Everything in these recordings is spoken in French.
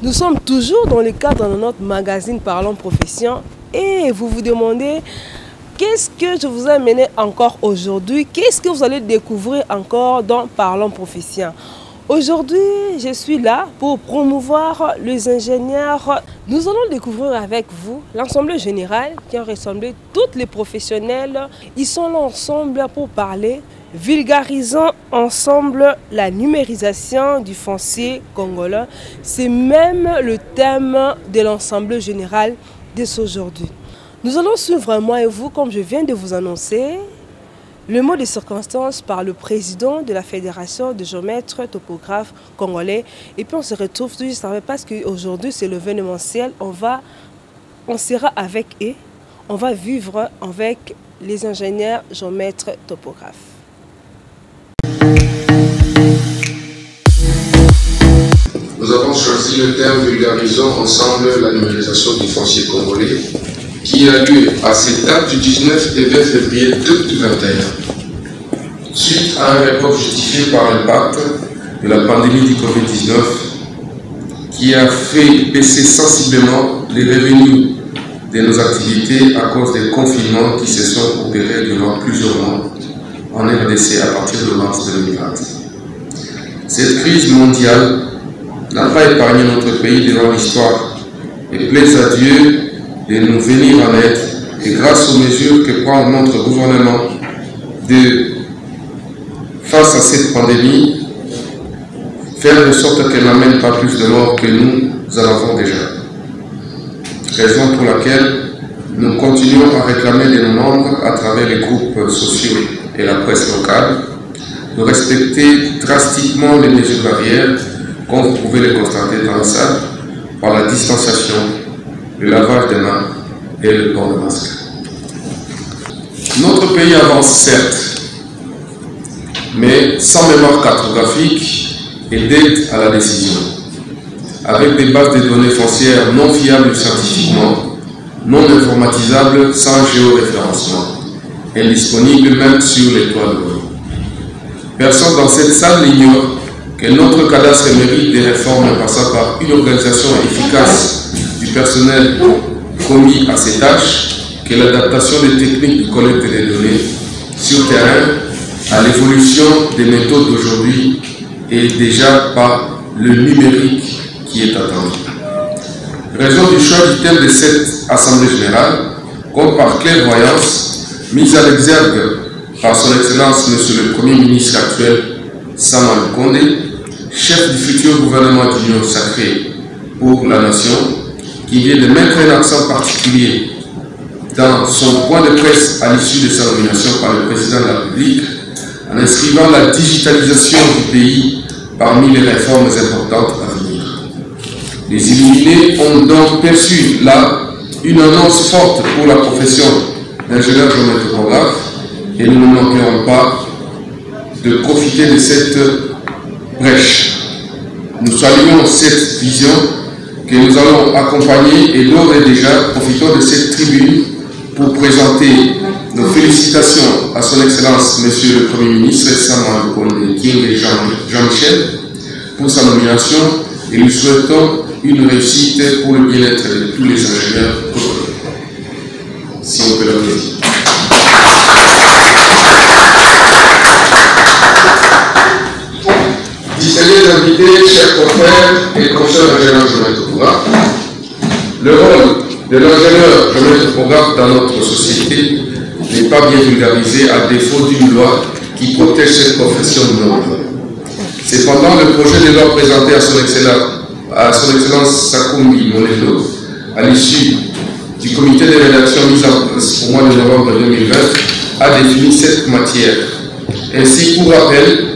Nous sommes toujours dans le cadre de notre magazine Parlons Profession et vous vous demandez qu'est-ce que je vous ai amené encore aujourd'hui, qu'est-ce que vous allez découvrir encore dans Parlons Profession. Aujourd'hui, je suis là pour promouvoir les ingénieurs. Nous allons découvrir avec vous l'Assemblée générale qui a rassemblé tous les professionnels. Ils sont là ensemble pour parler, vulgarisant ensemble la numérisation du foncier congolais. C'est même le thème de l'Assemblée générale d'aujourd'hui. Nous allons suivre, moi et vous, comme je viens de vous annoncer, le mot de circonstance par le président de la Fédération des géomètres topographes congolais. Et puis on se retrouve tout juste après parce qu'aujourd'hui c'est l'événementiel. On sera avec eux, on va vivre avec les ingénieurs géomètres topographes. Nous avons choisi le thème vulgarisant ensemble la numérisation du foncier congolais qui a lieu à cette date du 19 et 20 février 2021. Suite à un report justifié par l'impact de la pandémie du Covid-19 qui a fait baisser sensiblement les revenus de nos activités à cause des confinements qui se sont opérés durant plusieurs mois en RDC à partir de mars 2020. Cette crise mondiale n'a pas épargné notre pays durant l'histoire et plaise à Dieu de nous venir en aide et grâce aux mesures que prend notre gouvernement face à cette pandémie, faire de sorte qu'elle n'amène pas plus de morts que nous en avons déjà. Raison pour laquelle nous continuons à réclamer de nos membres à travers les groupes sociaux et la presse locale de respecter drastiquement les mesures barrières, comme vous pouvez les constater dans la salle, par la distanciation, le lavage des mains et le port de masque. Notre pays avance certes, mais sans mémoire cartographique et d'aide à la décision, avec des bases de données foncières non fiables scientifiquement, non informatisables sans géoréférencement, indisponibles même sur les toits de l'eau. Personne dans cette salle n'ignore que notre cadastre mérite des réformes passant par une organisation efficace du personnel commis à ces tâches, que l'adaptation des techniques de collecte des données sur terrain à l'évolution des méthodes d'aujourd'hui et déjà par le numérique qui est attendu. Raison du choix du thème de cette Assemblée générale, comme par clairvoyance, mise à l'exergue par son Excellence Monsieur le Premier ministre actuel, Sama Lukonde, chef du futur gouvernement d'Union sacrée pour la nation, qui vient de mettre un accent particulier dans son point de presse à l'issue de sa nomination par le président de la République, en inscrivant la digitalisation du pays parmi les réformes importantes à venir. Les illuminés ont donc perçu là une annonce forte pour la profession d'ingénieur géomètre topographe et nous ne manquerons pas de profiter de cette brèche. Nous saluons cette vision que nous allons accompagner et d'ores et déjà profitons de cette tribune pour présenter nos félicitations à son Excellence Monsieur le Premier ministre Sama Lukonde Jean-Michel pour sa nomination et lui souhaitons une réussite pour le bien-être de tous les ingénieurs congolais. Si on peut l'applaudir. Distingués invités, chers confrères et consoeurs ingénieurs géomètres topographes, le rôle de l'ingénieur géomètre topographe dans notre société n'est pas bien vulgarisé à défaut d'une loi qui protège cette profession noble. Cependant, le projet de loi présenté à son Excellence Sakumbi Monelo, à l'issue du comité de rédaction mis en place au mois de novembre 2020, a défini cette matière. Ainsi, pour rappel,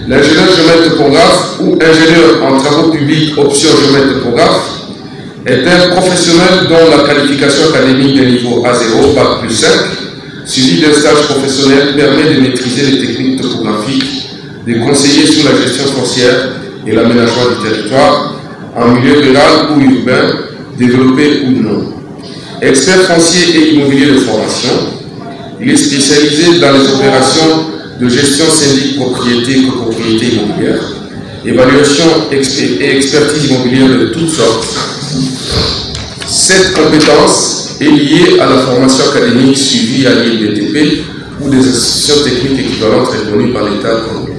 l'ingénieur géomètre topographe ou ingénieur en travaux publics option géomètre topographe est un professionnel dont la qualification académique de niveau A0, Bac plus 5, suivi d'un stage professionnel, permet de maîtriser les techniques topographiques, de conseiller sur la gestion foncière et l'aménagement du territoire en milieu rural ou urbain, développé ou non. Expert foncier et immobilier de formation, il est spécialisé dans les opérations de gestion syndic propriété et copropriété immobilière, évaluation et expertise immobilière de toutes sortes. Cette compétence est liée à la formation académique suivie à l'INDTP ou des institutions techniques équivalentes reconnues par l'État congolais.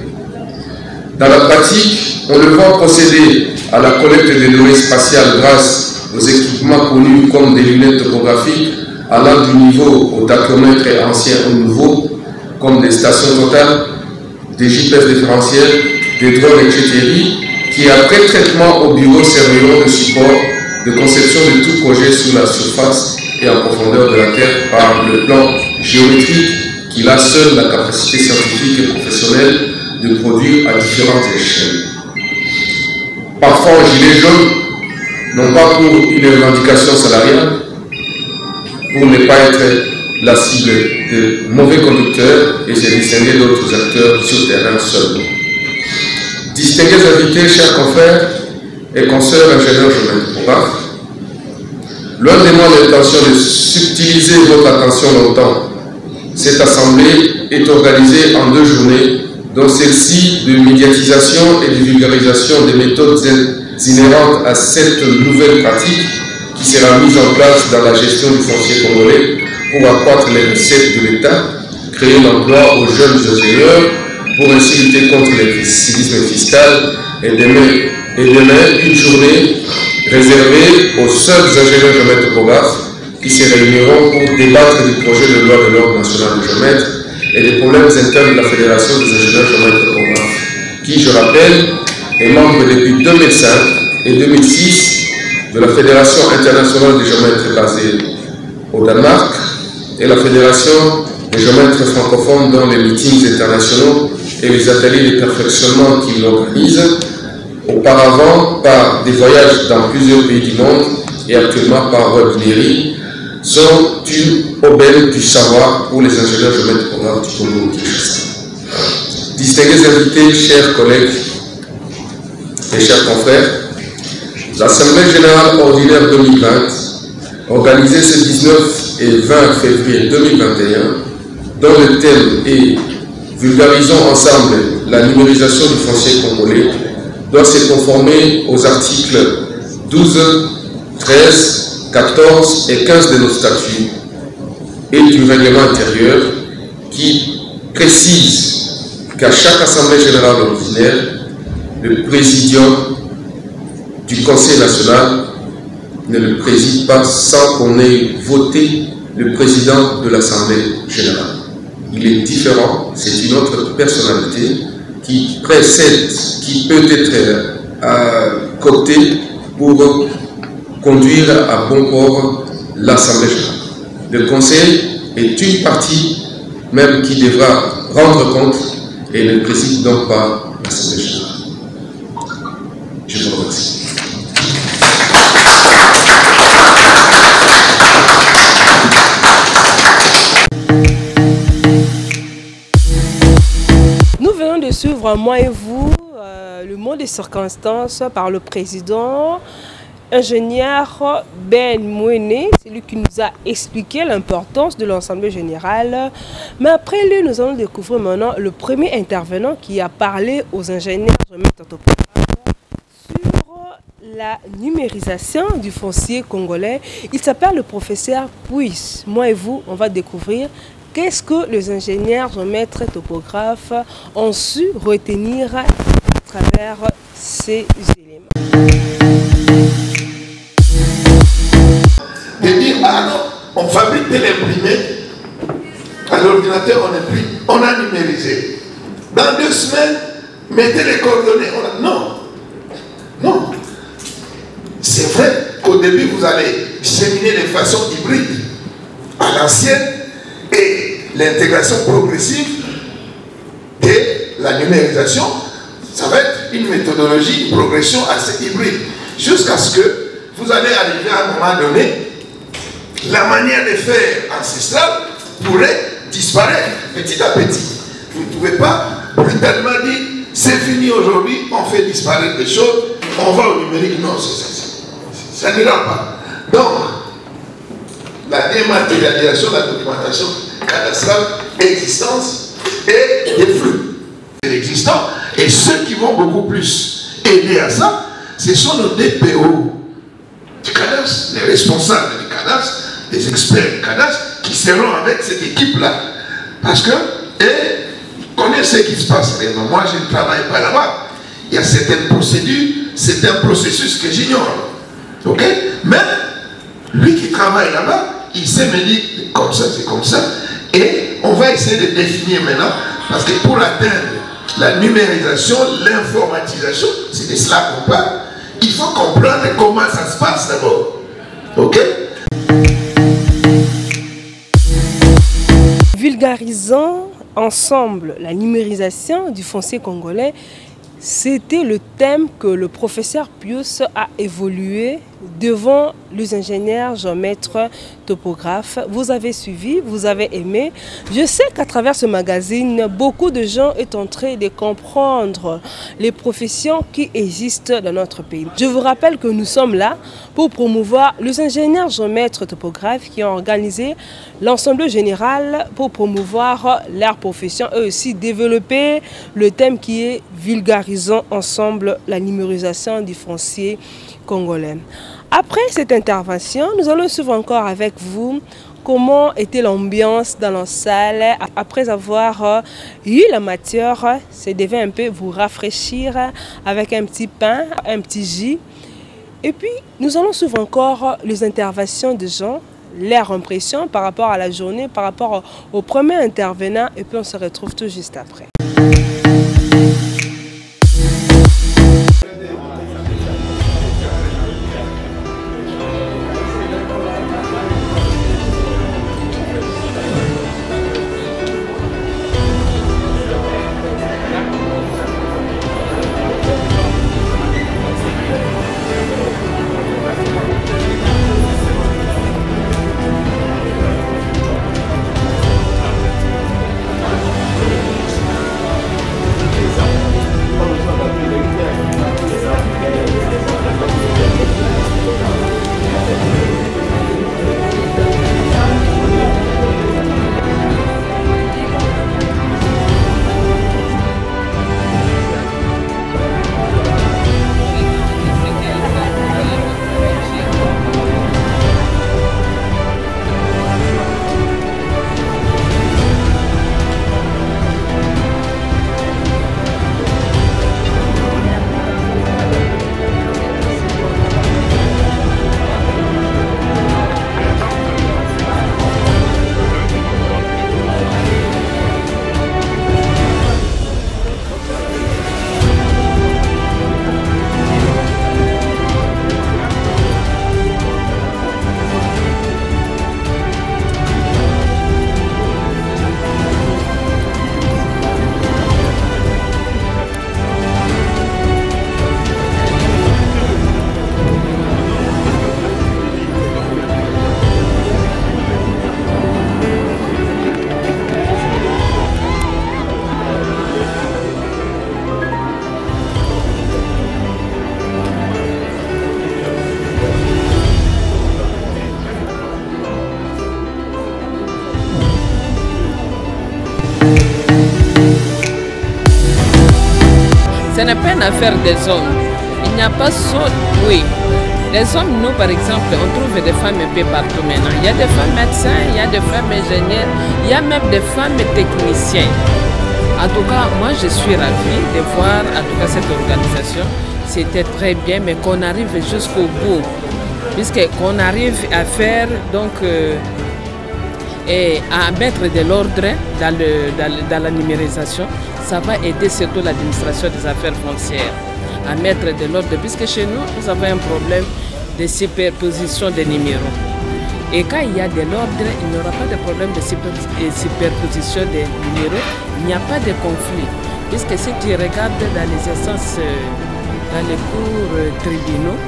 Dans la pratique, on le voit procéder à la collecte des données spatiales grâce aux équipements connus comme des lunettes topographiques allant du niveau au tachomètre ancien au nouveau, comme des stations totales, des GPS différentiels, des drones, etc., qui après traitement au bureau serviront de support de conception de tout projet sur la surface et en profondeur de la Terre par le plan géométrique qu'il a seul la capacité scientifique et professionnelle de produire à différentes échelles. Parfois en gilet jaune, non pas pour une revendication salariale, pour ne pas être la cible de mauvais conducteurs et se distinguer d'autres acteurs sur terrain seulement. Distingués invités, chers confrères et consoeurs ingénieurs géomètres, loin de moi l'intention de subtiliser votre attention longtemps, cette assemblée est organisée en 2 journées, dont celle-ci de médiatisation et de vulgarisation des méthodes inhérentes à cette nouvelle pratique qui sera mise en place dans la gestion du foncier congolais pour accroître les recettes de l'État, créer l'emploi aux jeunes ingénieurs, pour ainsi lutter contre le civisme fiscal et demain une journée réservée aux seuls ingénieurs géomètres topographes qui se réuniront pour débattre du projet de loi de l'Ordre national de géomètres et des problèmes internes de la Fédération des ingénieurs géomètres topographes, qui, je rappelle, est membre depuis 2005 et 2006 de la Fédération internationale des géomètres basée au Danemark et la Fédération des géomètres francophones dans les meetings internationaux et les ateliers de perfectionnement qu'il organise, auparavant par des voyages dans plusieurs pays du monde et actuellement par webinerie, sont une aubaine du savoir pour les ingénieurs géomètres topographes du Congo. Distingués invités, chers collègues et chers confrères, l'Assemblée générale ordinaire 2020, organisée ce 19 et 20 février 2021, dont le thème est « Vulgarisons ensemble la numérisation du foncier congolais », doit se conformer aux articles 12, 13, 14 et 15 de nos statuts et du règlement intérieur qui précise qu'à chaque Assemblée générale ordinaire, le présidium du Conseil national ne le préside pas sans qu'on ait voté le président de l'Assemblée générale. Il est différent, c'est une autre personnalité qui précède, qui peut être coptée pour conduire à bon port l'Assemblée générale. Le Conseil est une partie même qui devra rendre compte et ne préside donc pas l'Assemblée générale. Je vous remercie. Nous venons de suivre, moi et vous, le mot des circonstances par le président ingénieur Ben Mouene, c'est lui qui nous a expliqué l'importance de l'Assemblée générale. Mais après lui, nous allons découvrir maintenant le premier intervenant qui a parlé aux ingénieurs sur la numérisation du foncier congolais. Il s'appelle le professeur Puis. Moi et vous, on va découvrir qu'est-ce que les ingénieurs géomètres topographes ont su retenir à travers ces éléments. De dire, ah non, on fabrique de l'imprimé, à l'ordinateur on imprime, on a numérisé. Dans 2 semaines, mettez les coordonnées. Non, non. C'est vrai qu'au début, vous allez cheminer de façon hybride à l'ancienne et l'intégration progressive de la numérisation, ça va être une méthodologie, une progression assez hybride, jusqu'à ce que vous allez arriver à un moment donné, la manière de faire ancestrale pourrait disparaître petit à petit. Vous ne pouvez pas brutalement dire c'est fini aujourd'hui, on fait disparaître des choses, on va au numérique. Non, ça n'ira pas. Donc, la dématérialisation de la documentation cadastrale, existence et des flux. L'existant Et ceux qui vont beaucoup plus aider à ça, ce sont nos DPO du CADAS, les responsables du CADAS, les experts du CADAS, qui seront avec cette équipe-là. Parce que, ils connaissent ce qui se passe. Mais moi, je ne travaille pas là-bas. Il y a certaines procédures, c'est un processus que j'ignore. Ok? Mais, lui qui travaille là-bas, il sait me dire, comme ça, c'est comme ça. Et on va essayer de définir maintenant, parce que pour atteindre la numérisation, l'informatisation, c'est de cela qu'on parle. Il faut comprendre comment ça se passe d'abord. Ok? Vulgarisant ensemble la numérisation du foncier congolais, c'était le thème que le professeur Pius a évolué devant les ingénieurs, géomètres, topographes. Vous avez suivi, vous avez aimé. Je sais qu'à travers ce magazine, beaucoup de gens sont en train de comprendre les professions qui existent dans notre pays. Je vous rappelle que nous sommes là pour promouvoir les ingénieurs, géomètres, topographes qui ont organisé l'ensemble général pour promouvoir leur profession et aussi développer le thème qui est vulgarisant ensemble la numérisation du foncier congolais. Après cette intervention, nous allons suivre encore avec vous comment était l'ambiance dans la salle. Après avoir eu la matière, c'est devait un peu vous rafraîchir avec un petit pain, un petit jus. Et puis, nous allons suivre encore les interventions des gens, leur impression par rapport à la journée, par rapport au premier intervenant. Et puis, on se retrouve tout juste après. Ce n'est pas une affaire des hommes. Il n'y a pas oui. Les hommes, nous par exemple, on trouve des femmes un peu partout maintenant. Il y a des femmes médecins, il y a des femmes ingénieurs, il y a même des femmes techniciens. En tout cas, moi je suis ravie de voir en tout cas cette organisation. C'était très bien, mais qu'on arrive jusqu'au bout. Puisqu'on arrive à faire donc et à mettre de l'ordre dans la numérisation, ça va aider surtout l'administration des affaires foncières à mettre de l'ordre, puisque chez nous, nous avons un problème de superposition des numéros. Et quand il y a de l'ordre, il n'y aura pas de problème de superposition des numéros, il n'y a pas de conflit. Puisque si tu regardes dans les instances, dans les cours tribunaux,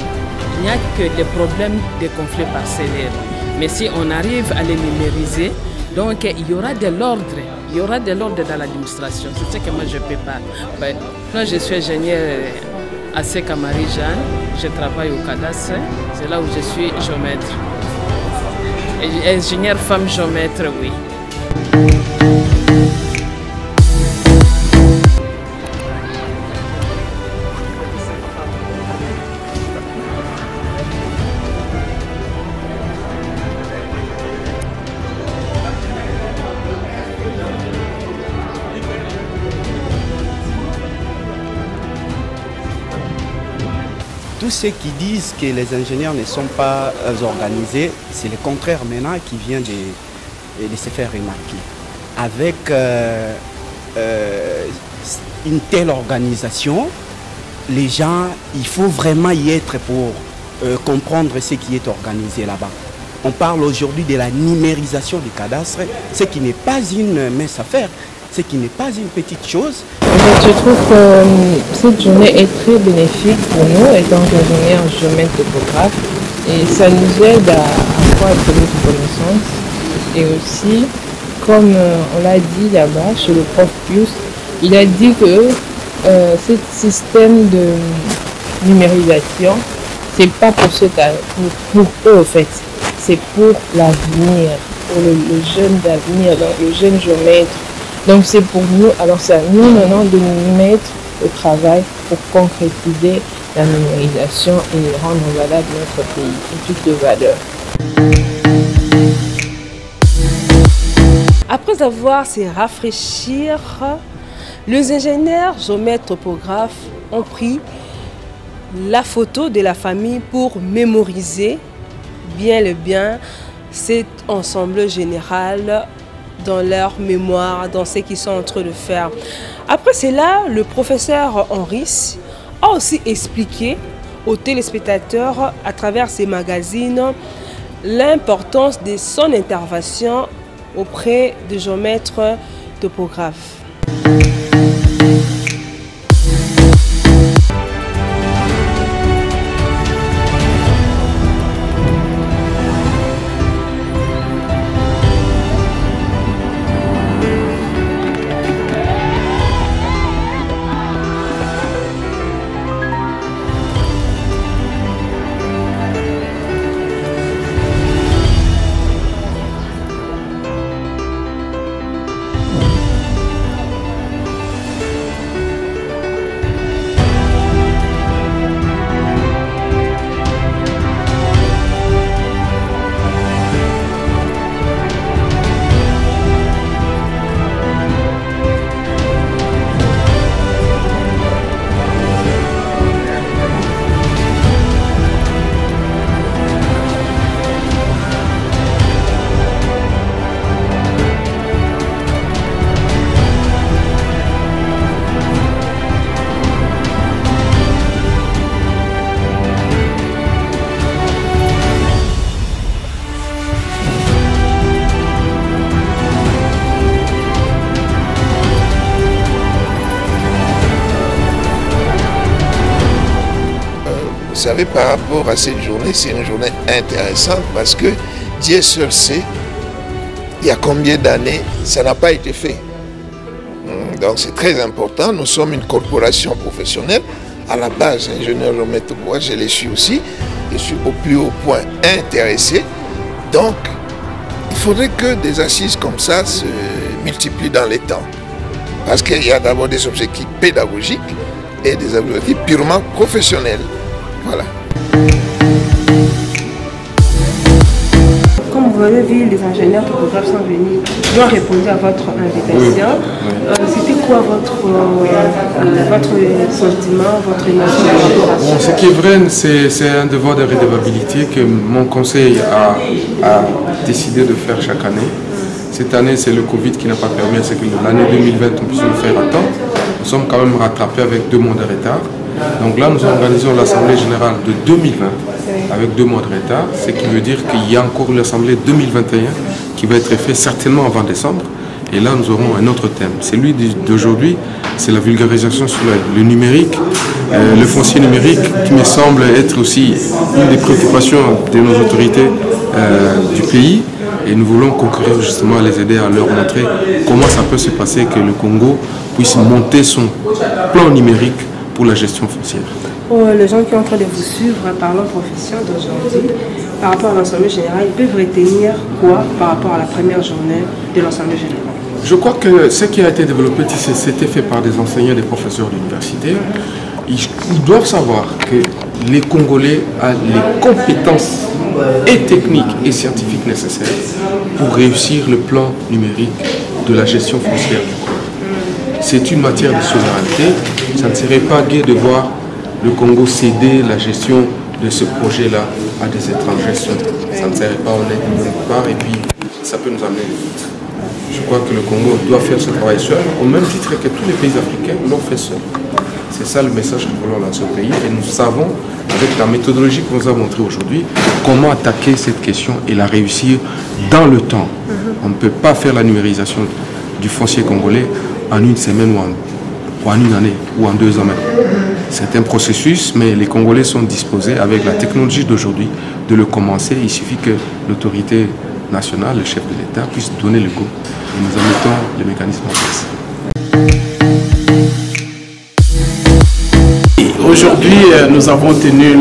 il n'y a que des problèmes de conflits parcellaires. Mais si on arrive à les numériser, donc il y aura de l'ordre. Il y aura de l'ordre dans l'administration. C'est ce que moi je peux pas. Moi je suis ingénieur à Seka Marie-Jeanne. Je travaille au CADAS. C'est là où je suis géomètre. Ingénieur femme géomètre, oui. tous ceux qui disent que les ingénieurs ne sont pas organisés, c'est le contraire maintenant qui vient de se faire remarquer. Avec une telle organisation, les gens, il faut vraiment y être pour comprendre ce qui est organisé là-bas. On parle aujourd'hui de la numérisation du cadastre, ce qui n'est pas une mince affaire, ce qui n'est pas une petite chose. Je trouve que cette journée est très bénéfique pour nous, étant qu'ingénieurs géomètres topographes, et ça nous aide à accroître notre connaissance. Et aussi, comme on l'a dit là-bas, chez le prof Pius, il a dit que ce système de numérisation, c'est pas pour ceux pour eux en fait, c'est pour l'avenir, pour le jeune d'avenir, le jeune géomètre. Donc c'est pour nous, alors c'est à nous maintenant de nous mettre au travail pour concrétiser la numérisation et rendre valable notre pays et toutes les valeurs. Après avoir se rafraîchir, les ingénieurs géomètres topographes ont pris la photo de la famille pour mémoriser bien le bien cet ensemble général dans leur mémoire, dans ce qu'ils sont en train de faire. Après cela, le professeur Henris a aussi expliqué aux téléspectateurs à travers ses magazines l'importance de son intervention auprès des géomètres topographes. Vous savez, par rapport à cette journée, c'est une journée intéressante parce que Dieu seul sait, il y a combien d'années ça n'a pas été fait. Donc c'est très important. Nous sommes une corporation professionnelle. À la base, ingénieur géomètre topographe, je les suis aussi. Je suis au plus haut point intéressé. Donc, il faudrait que des assises comme ça se multiplient dans les temps. Parce qu'il y a d'abord des objectifs pédagogiques et des objectifs purement professionnels. Voilà. Comme vous avez vu, les ingénieurs topographes sont venus, ils ont répondu à votre invitation. C'était quoi votre sentiment, votre émotion? Bon, ce qui est vrai, c'est un devoir de redevabilité que mon conseil a décidé de faire chaque année. Cette année, c'est le Covid qui n'a pas permis à ce que l'année 2020, on puisse le faire à temps. Nous sommes quand même rattrapés avec 2 mois de retard. Donc là, nous organisons l'Assemblée générale de 2020 avec 2 mois de retard, ce qui veut dire qu'il y a encore l'Assemblée 2021 qui va être faite certainement avant décembre. Et là, nous aurons un autre thème. Celui d'aujourd'hui, c'est la vulgarisation sur le numérique, le foncier numérique, qui me semble être aussi une des préoccupations de nos autorités du pays. Et nous voulons concourir justement à les aider à leur montrer comment ça peut se passer que le Congo puisse monter son plan numérique pour la gestion foncière. Pour les gens qui sont en train de vous suivre, parlant profession d'aujourd'hui, par rapport à l'Assemblée générale, ils peuvent retenir quoi par rapport à la première journée de l'Assemblée générale? Je crois que ce qui a été développé, c'était fait par des enseignants et des professeurs d'université. Ils doivent savoir que les Congolais ont les compétences et techniques et scientifiques nécessaires pour réussir le plan numérique de la gestion foncière du Congo. C'est une matière de souveraineté. Ça ne serait pas gai de voir le Congo céder la gestion de ce projet-là à des étrangers seuls. Ça ne serait pas honnête de notre part et puis ça peut nous amener vite. Je crois que le Congo doit faire ce travail seul, au même titre que tous les pays africains l'ont fait seul. C'est ça le message que nous voulons lancer au pays et nous savons, avec la méthodologie que nous avons montrée aujourd'hui, comment attaquer cette question et la réussir dans le temps. On ne peut pas faire la numérisation du foncier congolais en une semaine ou en une année ou en 2 ans même. C'est un processus, mais les Congolais sont disposés, avec la technologie d'aujourd'hui, de le commencer. Il suffit que l'autorité nationale, le chef de l'État, puisse donner le go et nous en mettons le mécanisme en place. Aujourd'hui, nous avons tenu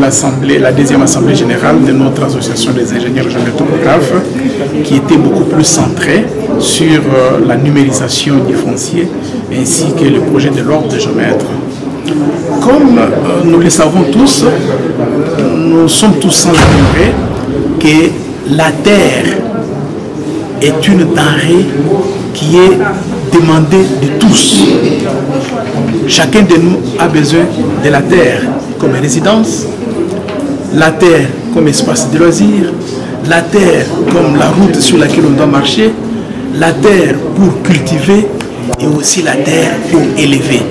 la deuxième assemblée générale de notre association des ingénieurs géomètres topographes, qui était beaucoup plus centrée sur la numérisation du foncier ainsi que le projet de l'ordre de géomètre. Comme nous le savons tous, nous sommes tous sans ignorer que la terre est une denrée qui est demandée de tous. Chacun de nous a besoin de la terre comme résidence, la terre comme espace de loisirs, la terre comme la route sur laquelle on doit marcher, la terre pour cultiver et aussi la terre pour élever.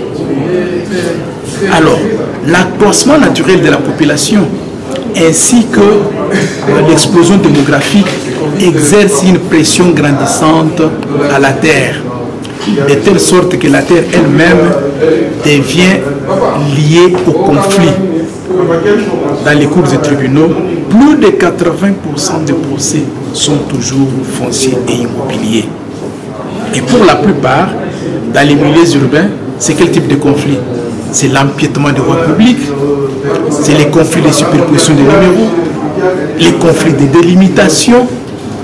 Alors, l'accroissement naturel de la population ainsi que l'explosion démographique exerce une pression grandissante à la terre, de telle sorte que la terre elle-même devient liée au conflit. Dans les cours et tribunaux, plus de 80% des procès sont toujours fonciers et immobiliers. Et pour la plupart, dans les milieux urbains, c'est quel type de conflit? C'est l'empiètement des voies publiques, c'est les conflits de superposition des numéros, les conflits de délimitation,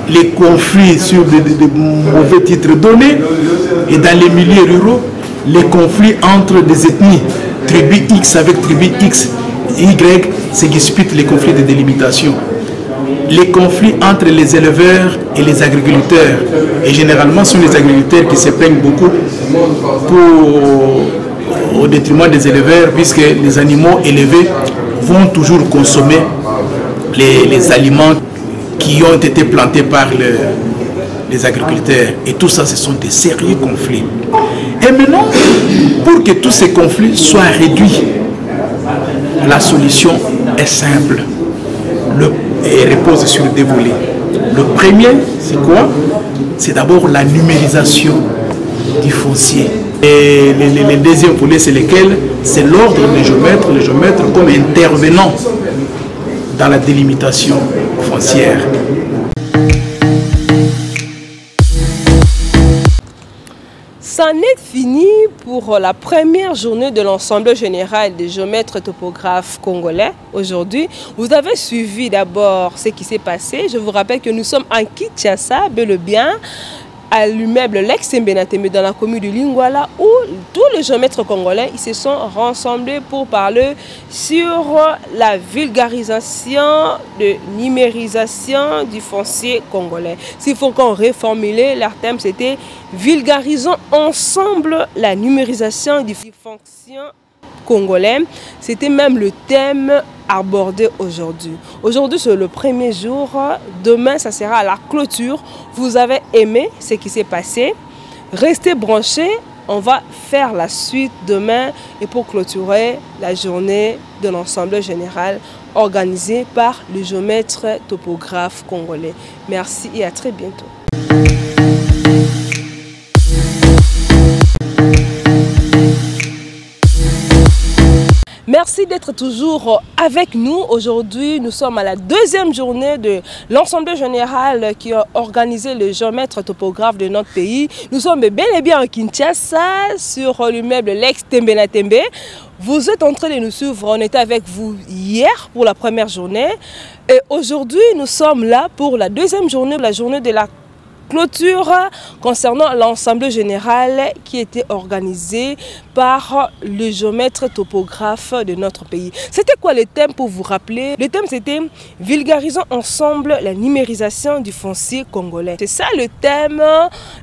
les conflits sur de mauvais titres donnés, et dans les milieux ruraux, les conflits entre des ethnies, tribu X avec tribu X, Y, c'est qui disputent les conflits de délimitation. Les conflits entre les éleveurs et les agriculteurs, et généralement ce sont les agriculteurs qui se plaignent beaucoup au détriment des éleveurs, puisque les animaux élevés vont toujours consommer les aliments qui ont été plantés par les agriculteurs. Et tout ça, ce sont des sérieux conflits. Et maintenant, pour que tous ces conflits soient réduits, la solution est simple et repose sur 2 volets. Le premier, c'est quoi? C'est d'abord la numérisation du foncier. Et le deuxième volet, c'est lequel? C'est l'ordre des géomètres, le géomètre comme intervenant dans la délimitation foncière. C'en est fini pour la première journée de l'Assemblée générale des géomètres topographes congolais. Aujourd'hui, vous avez suivi d'abord ce qui s'est passé. Je vous rappelle que nous sommes en Kinshasa, bel et bien, à l'immeuble Lex-Tembenatembe dans la commune de Lingwala, où tous les géomètres congolais ils se sont rassemblés pour parler sur la vulgarisation, de numérisation du foncier congolais. S'il faut qu'on reformule, leur thème c'était « Vulgarisons ensemble la numérisation du foncier congolais ». C'était même le thème abordé aujourd'hui. Aujourd'hui, c'est le premier jour. Demain, ça sera la clôture. Vous avez aimé ce qui s'est passé. Restez branchés. On va faire la suite demain et pour clôturer la journée de l'Assemblée générale organisée par le géomètre topographe congolais. Merci et à très bientôt. Merci d'être toujours avec nous. Aujourd'hui, nous sommes à la 2e journée de l'Assemblée générale qui a organisé le géomètre topographe de notre pays. Nous sommes bel et bien à Kinshasa, sur l'immeuble Lex-Tembenatembe. Vous êtes en train de nous suivre. On était avec vous hier pour la première journée. Et aujourd'hui, nous sommes là pour la 2e journée, la journée de la clôture concernant l'Assemblée générale qui était organisée par le géomètre topographe de notre pays. C'était quoi le thème pour vous rappeler? Le thème c'était « Vulgarisons ensemble la numérisation du foncier congolais ». C'est ça le thème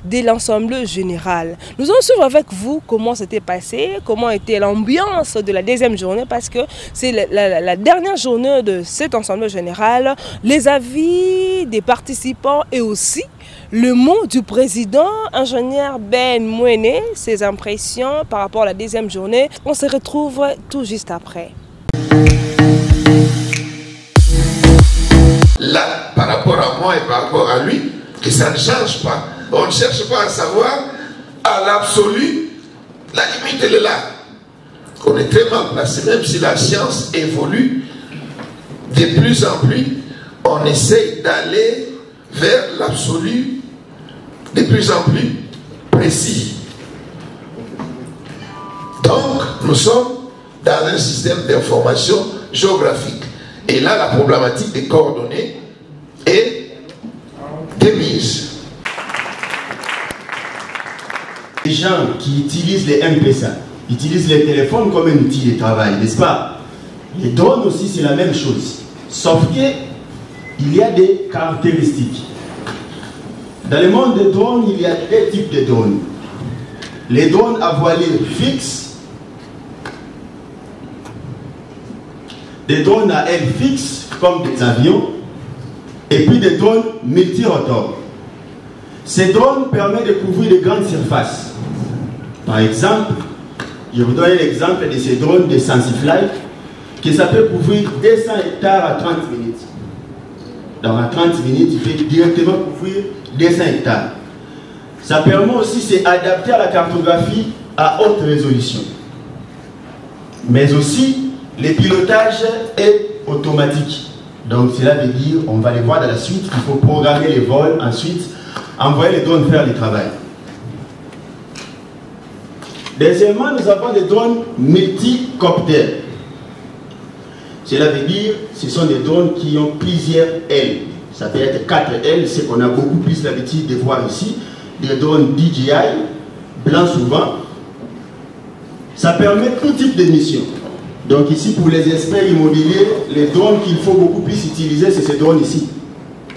de l'Assemblée générale. Nous allons suivre avec vous comment c'était passé, comment était l'ambiance de la deuxième journée, parce que c'est la dernière journée de cette Assemblée générale. Les avis des participants et aussi le mot du président, ingénieur Ben Mouene, ses impressions par rapport à la deuxième journée. On se retrouve tout juste après. Là, par rapport à moi et par rapport à lui, que ça ne change pas. On ne cherche pas à savoir à l'absolu, la limite elle est là. On est très mal placé, même si la science évolue de plus en plus, on essaye d'aller vers l'absolu de plus en plus précis. Donc, nous sommes dans un système d'information géographique. Et là, la problématique des coordonnées est démise. Les gens qui utilisent les M-Pesa utilisent les téléphones comme un outil de travail, n'est-ce pas? Les drones aussi, c'est la même chose. Sauf qu'il y a des caractéristiques. Dans le monde des drones, il y a deux types de drones. Les drones à voilure fixe, des drones à aile fixe, comme des avions, et puis des drones multirotors. Ces drones permettent de couvrir de grandes surfaces. Par exemple, je vous donne l'exemple de ces drones de SensiFly, qui ça peut couvrir 200 hectares à 30 minutes. Donc à 30 minutes, il fait directement couvrir 200 hectares. Ça permet aussi, c'est adapté à la cartographie à haute résolution. Mais aussi, le pilotage est automatique. Donc cela veut dire, on va les voir dans la suite, il faut programmer les vols, ensuite envoyer les drones faire le travail. Deuxièmement, nous avons des drones multicoptères. Cela veut dire, ce sont des drones qui ont plusieurs ailes. Ça peut être 4 ailes, c'est qu'on a beaucoup plus l'habitude de voir ici. Des drones DJI, blancs souvent. Ça permet tout type de mission. Donc ici, pour les experts immobiliers, les drones qu'il faut beaucoup plus utiliser, c'est ces drones ici.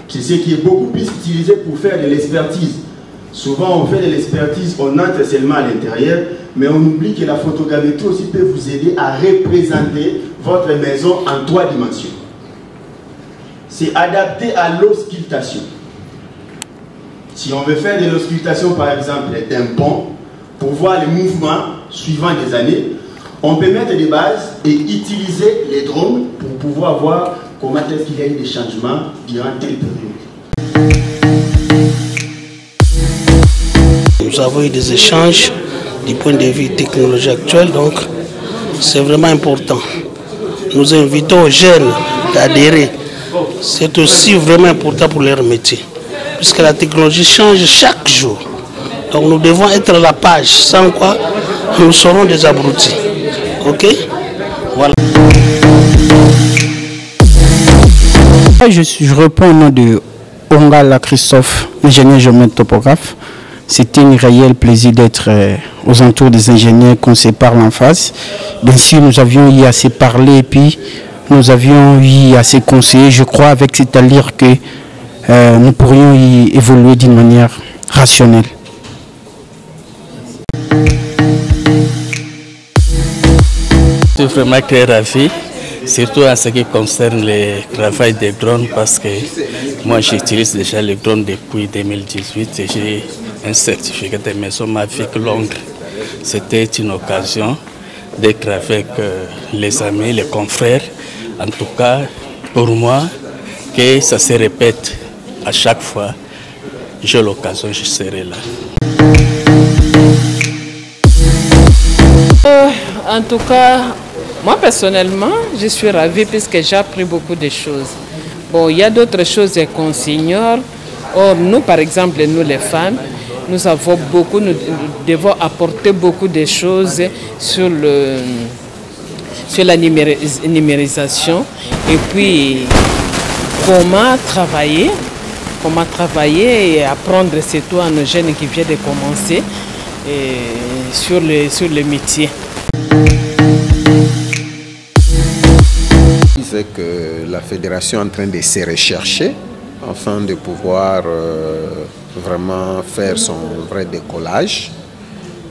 C'est ce qui est beaucoup plus utilisé pour faire de l'expertise. Souvent, on fait de l'expertise, on entre seulement à l'intérieur, mais on oublie que la photogrammétrie aussi peut vous aider à représenter votre maison en 3 dimensions. C'est adapté à l'auscultation. Si on veut faire de l'auscultation, par exemple, d'un pont, pour voir les mouvements suivant des années, on peut mettre des bases et utiliser les drones pour pouvoir voir comment est-ce qu'il y a eu des changements durant telle période. Nous avons eu des échanges du point de vue technologie actuelle, donc c'est vraiment important. Nous invitons aux jeunes d'adhérer. C'est aussi vraiment important pour leur métier, puisque la technologie change chaque jour. Donc nous devons être à la page, sans quoi nous serons des abrutis. Ok? Voilà. Je réponds au nom de Ongala Christophe, ingénieur géomètre topographe. C'était un réel plaisir d'être aux entours des ingénieurs qu'on se parle en face. Bien sûr, nous avions eu à se parler et puis nous avions eu à se conseiller, je crois, avec cet allure que nous pourrions y évoluer d'une manière rationnelle. Je suis vraiment très ravi, surtout en ce qui concerne le travail des drones, parce que moi j'utilise déjà les drones depuis 2018 et j'ai un certificat de maison mavic longue. C'était une occasion d'être avec les amis, les confrères. En tout cas, pour moi, que ça se répète à chaque fois. J'ai l'occasion, je serai là. En tout cas, moi personnellement, je suis ravie puisque j'ai appris beaucoup de choses. Bon, il y a d'autres choses qu'on s'ignore. Or, nous, par exemple, nous les femmes, nous avons beaucoup, nous devons apporter beaucoup de choses sur la numérisation et puis comment travailler comment travailler et apprendre surtout à nos jeunes qui viennent de commencer sur le métier. C'est que la fédération est en train de se rechercher afin de pouvoir vraiment faire son vrai décollage.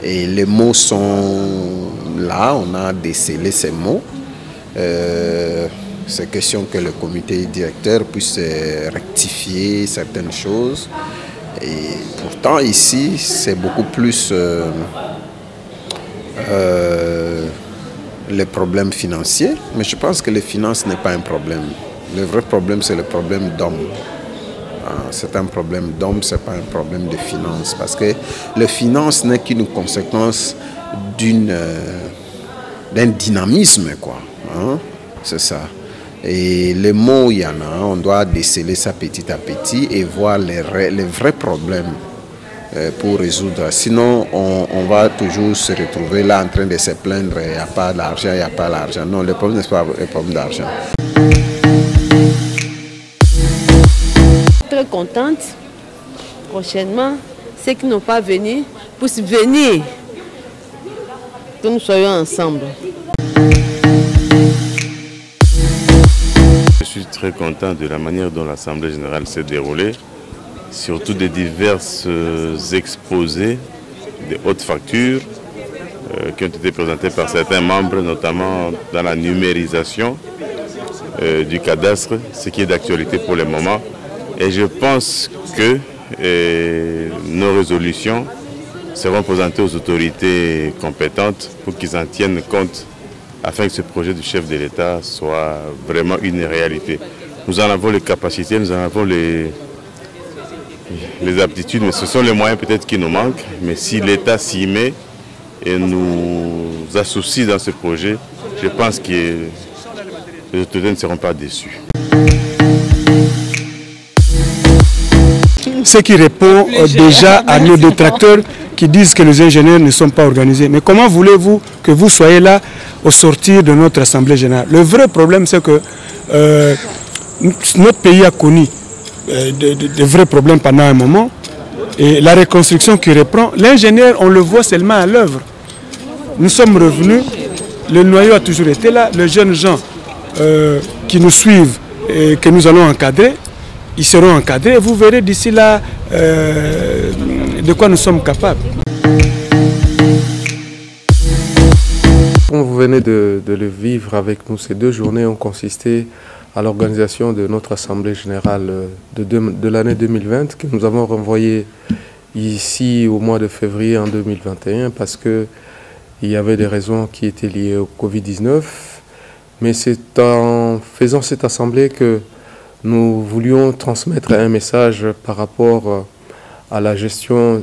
Et les mots sont là, on a décelé ces mots. C'est question que le comité directeur puisse rectifier certaines choses. Et pourtant ici, c'est beaucoup plus les problèmes financiers, mais je pense que les finances n'est pas un problème. Le vrai problème, c'est le problème d'homme. C'est un problème d'homme, ce n'est pas un problème de finances. Parce que les finances n'est qu'une conséquence d'un dynamisme, quoi. Hein? C'est ça. Et les mots, il y en a. On doit déceler ça petit à petit et voir les vrais problèmes pour résoudre. Sinon, on va toujours se retrouver là en train de se plaindre. Il n'y a pas d'argent, il n'y a pas d'argent. Non, le problème n'est pas le problème d'argent. Très contente. Prochainement, ceux qui n'ont pas venu puissent venir. Que nous soyons ensemble. Je suis très content de la manière dont l'Assemblée générale s'est déroulée, surtout des diverses exposés, des hautes factures qui ont été présentées par certains membres, notamment dans la numérisation du cadastre, ce qui est d'actualité pour le moment. Et je pense que nos résolutions seront présentées aux autorités compétentes pour qu'ils en tiennent compte afin que ce projet du chef de l'État soit vraiment une réalité. Nous en avons les capacités, nous en avons les aptitudes, mais ce sont les moyens peut-être qui nous manquent. Mais si l'État s'y met et nous associe dans ce projet, je pense que les autorités ne seront pas déçues. Ce qui répond déjà à nos détracteurs qui disent que les ingénieurs ne sont pas organisés. Mais comment voulez-vous que vous soyez là au sortir de notre Assemblée générale? Le vrai problème, c'est que notre pays a connu de vrais problèmes pendant un moment. Et la reconstruction qui reprend, l'ingénieur, on le voit seulement à l'œuvre. Nous sommes revenus, le noyau a toujours été là, les jeunes gens qui nous suivent et que nous allons encadrer, ils seront encadrés et vous verrez d'ici là de quoi nous sommes capables. Comme vous venez de le vivre avec nous, ces 2 journées ont consisté à l'organisation de notre Assemblée générale de l'année 2020 que nous avons renvoyée ici au mois de février en 2021 parce qu'il y avait des raisons qui étaient liées au Covid-19. Mais c'est en faisant cette Assemblée que nous voulions transmettre un message par rapport à la gestion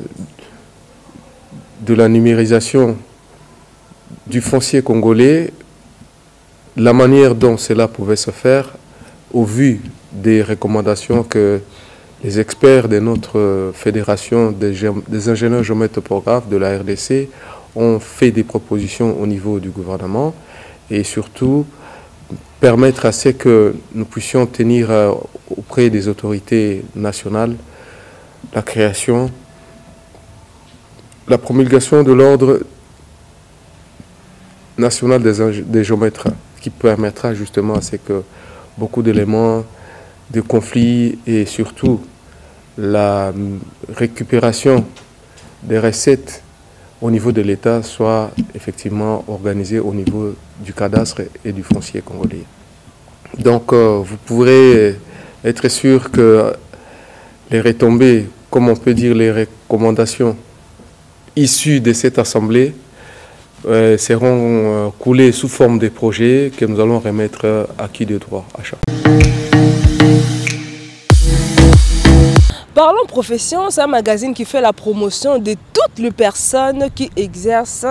de la numérisation du foncier congolais, la manière dont cela pouvait se faire au vu des recommandations que les experts de notre fédération des ingénieurs géomètres topographes de la RDC ont fait des propositions au niveau du gouvernement et surtout permettre à ce que nous puissions obtenir auprès des autorités nationales la création, la promulgation de l'ordre national des géomètres qui permettra justement à ce que beaucoup d'éléments de conflits et surtout la récupération des recettes au niveau de l'État soit effectivement organisée au niveau du cadastre et du foncier congolais. Donc vous pourrez être sûr que les retombées, comme on peut dire les recommandations issues de cette assemblée seront coulées sous forme de projets que nous allons remettre à qui de droit à chaque. Parlons Profession, c'est un magazine qui fait la promotion de toutes les personnes qui exercent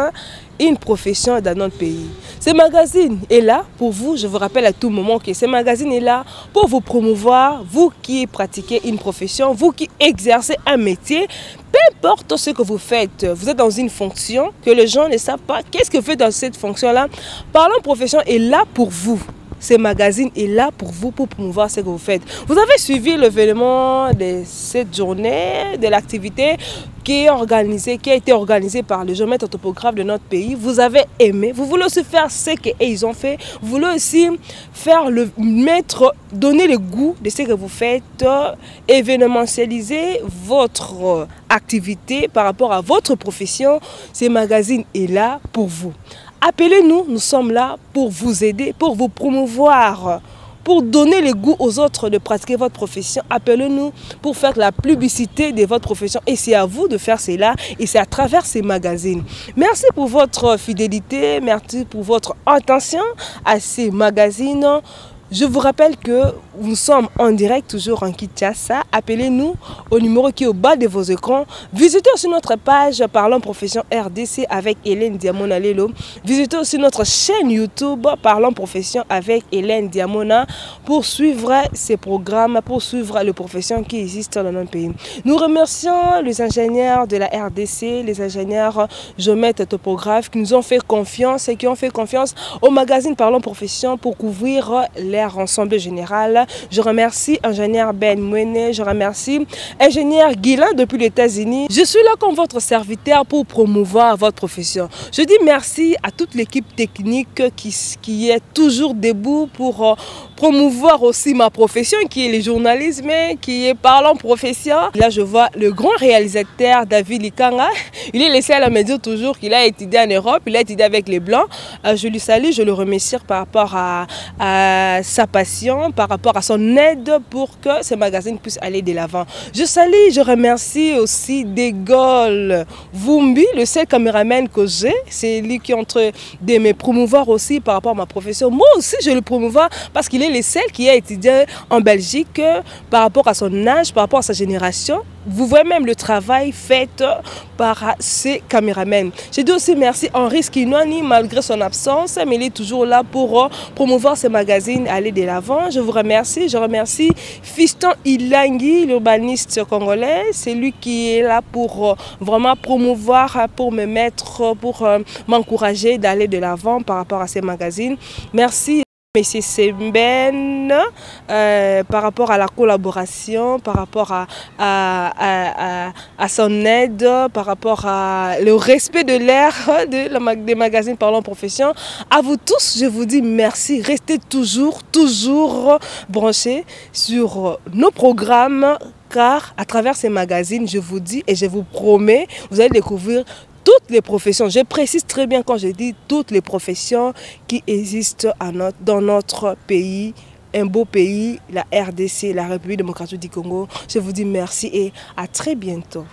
une profession dans notre pays. Ce magazine est là pour vous, je vous rappelle à tout moment que ce magazine est là pour vous promouvoir, vous qui pratiquez une profession, vous qui exercez un métier, peu importe ce que vous faites, vous êtes dans une fonction que les gens ne savent pas, qu'est-ce que vous faites dans cette fonction-là. Parlons Profession est là pour vous. ce magazine est là pour vous, pour promouvoir ce que vous faites. Vous avez suivi l'événement de cette journée, de l'activité qui a été organisée par les géomètres topographes de notre pays. Vous avez aimé, vous voulez aussi faire ce qu'ils ont fait, vous voulez aussi faire donner le goût de ce que vous faites, événementialiser votre activité par rapport à votre profession. Ce magazine est là pour vous. Appelez-nous, nous sommes là pour vous aider, pour vous promouvoir, pour donner le goût aux autres de pratiquer votre profession. Appelez-nous pour faire la publicité de votre profession. Et c'est à vous de faire cela. Et c'est à travers ces magazines. Merci pour votre fidélité. Merci pour votre attention à ces magazines. Je vous rappelle que nous sommes en direct toujours en Kinshasa. Appelez-nous au numéro qui est au bas de vos écrans. Visitez aussi notre page Parlons Profession RDC avec Hélène Diamona Lelo. Visitez aussi notre chaîne YouTube Parlons Profession avec Hélène Diamona pour suivre ces programmes, pour suivre les professions qui existent dans notre pays. Nous remercions les ingénieurs de la RDC, les ingénieurs géomètres topographes qui nous ont fait confiance et qui ont fait confiance au magazine Parlons Profession pour couvrir l'air ensemble général. Je remercie ingénieur Ben Mwene, je remercie ingénieur Guilain depuis les États-Unis. Je suis là comme votre serviteur pour promouvoir votre profession. Je dis merci à toute l'équipe technique qui est toujours debout pour promouvoir aussi ma profession qui est le journalisme, qui est Parlons Profession. Là je vois le grand réalisateur David Likanga. Il est le seul à me dire toujours qu'il a étudié en Europe, il a étudié avec les Blancs. Je lui salue, je le remercie par rapport à sa passion, par rapport à son aide pour que ce magazine puisse aller de l'avant. Je salue, je remercie aussi De Gaulle Vumbi, le seul caméraman que j'ai. C'est lui qui est en train de me promouvoir aussi par rapport à ma profession. Moi aussi, je le promouvois parce qu'il est le seul qui a étudié en Belgique par rapport à son âge, par rapport à sa génération. Vous voyez même le travail fait par ces caméramans. Je dis aussi merci à Henri Skinwani, malgré son absence, mais il est toujours là pour promouvoir ce magazine, aller de l'avant. Je vous remercie. Je remercie Fiston Ilangi, l'urbaniste congolais. C'est lui qui est là pour vraiment promouvoir, pour me mettre, pour m'encourager d'aller de l'avant par rapport à ces magazines. Merci. Monsieur Semben, par rapport à la collaboration, par rapport à son aide, par rapport à le respect de l'air des magazines Parlons Profession. À vous tous, je vous dis merci. Restez toujours branchés sur nos programmes, car à travers ces magazines, je vous dis et je vous promets, vous allez découvrir toutes les professions. Je précise très bien quand je dis toutes les professions qui existent dans notre pays, un beau pays, la RDC, la République démocratique du Congo. Je vous dis merci et à très bientôt.